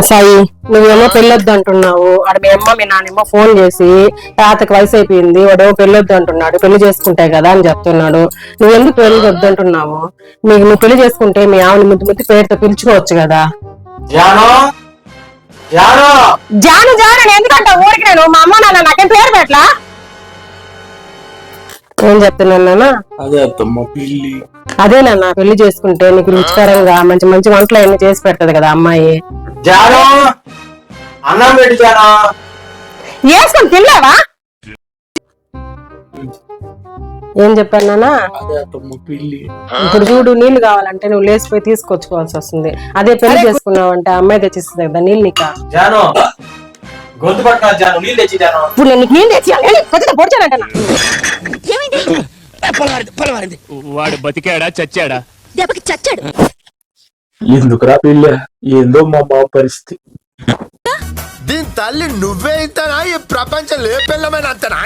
సాయి, నువ్వేమో పెళ్ళొద్దు అంటున్నావు. ఆడ మీ అమ్మ మీ నాన్నమ్మ ఫోన్ చేసి తాతకి వయసు అయిపోయింది, వాడేమో పెళ్ళొద్దు అంటున్నాడు, పెళ్లి చేసుకుంటాయి కదా అని చెప్తున్నాడు. నువ్వెందుకు పెళ్లి వద్దు అంటున్నావు? నువ్వు పెళ్లి చేసుకుంటే మీ ఆవిడ ముద్దు ముద్దు పేరుతో పిలుచుకోవచ్చు కదా. జాను జాను జాను జాను అని ఎందుకంటే ఊరికి నేను మా అమ్మ నాన్న నాకేం పేరు పెట్టలా. ఏం చెప్తున్నానా? అదే అత్తమ్మ పిల్లి. అదే నాన్న, పెళ్లి చేసుకుంటే నీకు రుచికరంగా మంచి మంచి వంటలు అన్ని చేసి పెడతది కదా అమ్మాయి. జాను అన్నం పెట్టి జాను. వేసుకొని తిన్నావా? ఏం చెప్పాను నాన్న? అదే అత్తమ్మ పిల్లి. ఇప్పుడు చూడు, నీళ్లు కావాలంటే నువ్వు లేచిపోయి తీసుకొచ్చుకోవాల్సి వస్తుంది. అదే పెళ్లి చేసుకున్నావు అంటే అమ్మాయి తెచ్చిస్తుంది కదా నీళ్ళు. నీక జాను గొంతు పట్టుకో జాను, నీళ్ళు తెచ్చి జాను. ఇప్పుడు నేను నీకు నీళ్ళు తెచ్చి పొడిచానంట. వాడు బతికాడా చచ్చాడా? దెబ్బకి చచ్చాడు. ఎందుకురా పిల్ల, ఏందో మా బావ పరిస్థితి. దీని తల్లి నువ్వే ఇంతనా? ఈ ప్రపంచం లేపెళ్ళమైన అంతనా?